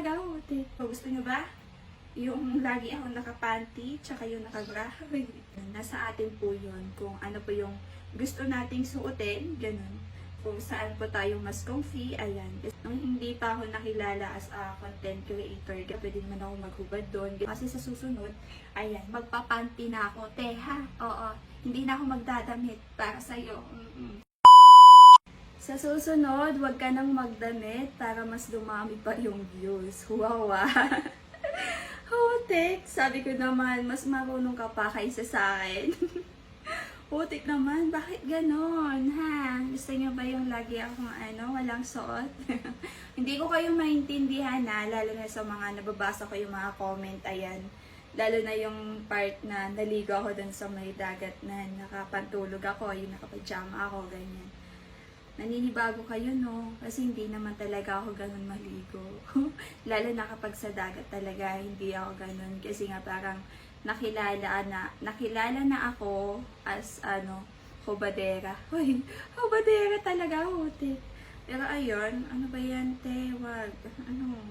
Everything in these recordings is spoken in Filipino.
talaga, hote. Gusto nyo ba? Yung lagi ako nakapanty, tsaka yung nakabra. Nasa atin po yun. Kung ano po yung gusto nating suotin, ganun. Kung saan po tayo mas comfy, ayan. Nung hindi pa ako nakilala as a content creator, pwede naman ako maghubad doon. Kasi sa susunod, ayan, magpapanty na ako. Teha, oo. Hindi na ako magdadamit para sa'yo. Sa susunod, wag ka nang magdamit para mas dumami pa yung views. Wow, Hotek, sabi ko naman, mas marunong ka pa kaysa sa akin. Hotek naman, bakit ganon, ha? Gusto niyo ba yung lagi akong walang suot? Hindi ko kayo maintindihan, ha? Lalo na sa mga nababasa ko yung mga comment, ayan. Lalo na yung part na naligo ako dun sa may dagat na nakapantulog ako, yung nakapajama ako, ganyan. Naninibago kayo, no? Kasi hindi naman talaga ako ganun maligo. Lalo na kapag sa dagat talaga, hindi ako ganun. Kasi nga parang nakilala na ako as, hubadera. Uy, hubadera talaga, hote. Pero ayun, ano ba yan, te? Wag.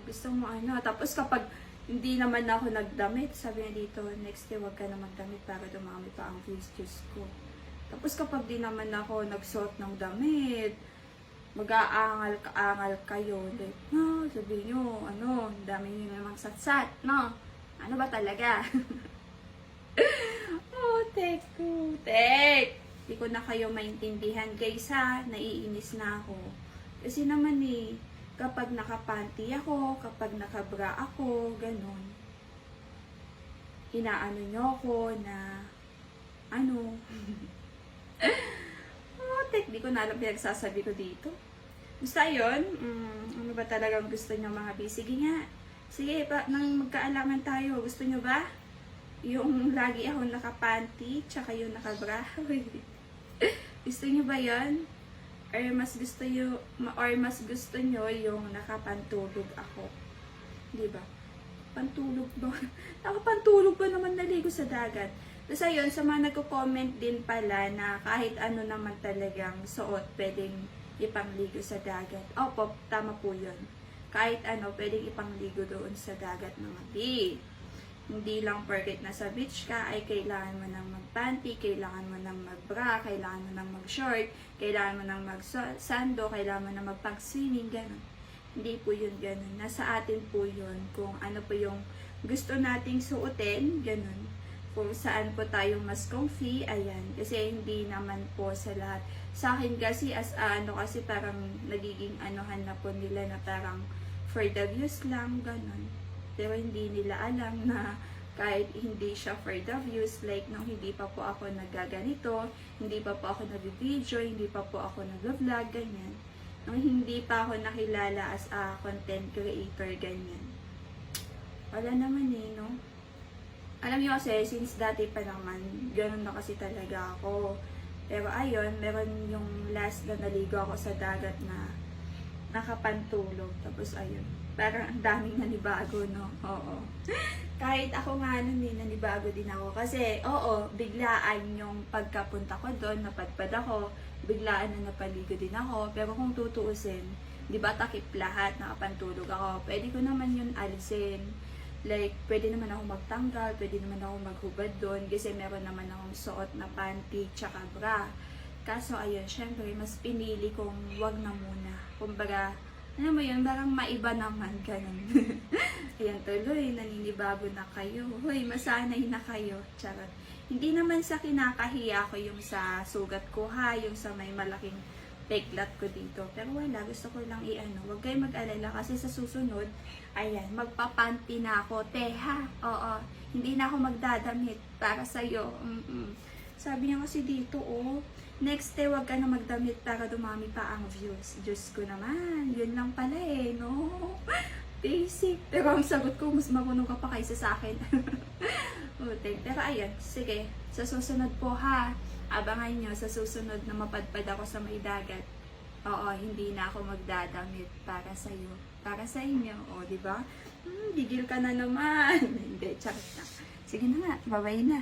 Gusto mo Tapos kapag hindi naman ako nagdamit, sabi niya dito, next day wag ka na magdamit para dumami pa ang views ko. Tapos kapag di naman ako nagsuot ng damit, mag-aangal kayo. Like, no, sabihin nyo, dami nyo namang satsat, no? Ano ba talaga? Tek. Di ko na kayo maintindihan, guys, ha? Naiinis na ako. Kasi naman kapag nakapanty ako, kapag nakabra ako, ganun. Inaano nyo ako na, Tek, di ko na alam pinagsasabi ko dito. Basta yun, ano ba talagang gusto nyo mga B? Sige nga. Sige, nang magkaalaman tayo. Gusto nyo ba? Yung lagi ako nakapanty, tsaka yung nakabra. Gusto nyo ba yun? Or mas gusto nyo yung nakapantulog ako? Diba? Pantulog ba? Nakapantulog ba naman naligo sa dagat? Tapos ayun, sa mga nagko-comment din pala na kahit ano naman talagang suot, pwedeng ipangligo sa dagat. Opo, tama po yun. Kahit pwedeng ipangligo doon sa dagat mga B. Hindi lang porket nasa beach ka, ay kailangan mo nang mag-panty, kailangan mo nang mag-bra, kailangan mo nang mag-short, kailangan mo nang mag-sando, kailangan mo nang mag-pag-swimming, gano'n. Hindi po yun gano'n. Nasa atin po yun kung ano po yung gusto nating suotin, gano'n. Kung saan po tayong mas comfy, ayan. Kasi hindi naman po sa lahat. Sa akin kasi, kasi parang nagiging anuhan na po nila na parang for the views lang, ganun. Pero hindi nila alam na kahit hindi siya for the views, like nung hindi pa po ako nagaganito, hindi pa po ako nag-video, hindi pa po ako nag-vlog, ganyan. Nung hindi pa ako nakilala as a content creator, ganyan. Wala naman no? Alam niyo kasi, since dati pa naman, ganun na kasi talaga ako. Pero ayun, meron yung last na naligo ako sa dagat na nakapantulog. Tapos ayun, parang ang daming nanibago, no? Oo. Kahit ako nga nanibago din ako. Kasi, biglaan yung pagkapunta ko doon, napadpad ako, biglaan na napaligo din ako. Pero kung tutuusin, di ba takip lahat, nakapantulog ako, pwede ko naman yun alisin. Like, pwede naman ako magtanggal, pwede naman ako maghubad doon kasi meron naman akong suot na panty tsaka bra. Kaso, ayun, syempre, mas pinili kong wag na muna. Kumbaga, mo yun, parang maiba naman, ganun. Ayan, tuloy, naninibago na kayo. Hoy, masanay na kayo. Charot. Hindi naman sa kinakahiya ko yung sa sugat ko, ha, yung sa may malaking peklat ko dito. Pero wala, gusto ko lang wag kayo mag-alala kasi sa susunod, ayan, magpapanty na ako. Teha, oo, hindi na ako magdadamit para sa'yo. Sabi niya kasi dito, next day wag ka na magdamit para dumami pa ang views. Diyos ko naman, yun lang pala no? Basic. Pero ang sagot ko, mas marunong ka pa kaysa sa akin. Pero ayan, sige, sa susunod po ha, abangan nyo sa susunod na mapadpad ako sa may dagat. Oo, hindi na ako magdadamit para sa'yo. Para sa inyo, diba? Gigil ka na naman. Hindi, charot na. Sige na nga, bye-bye na.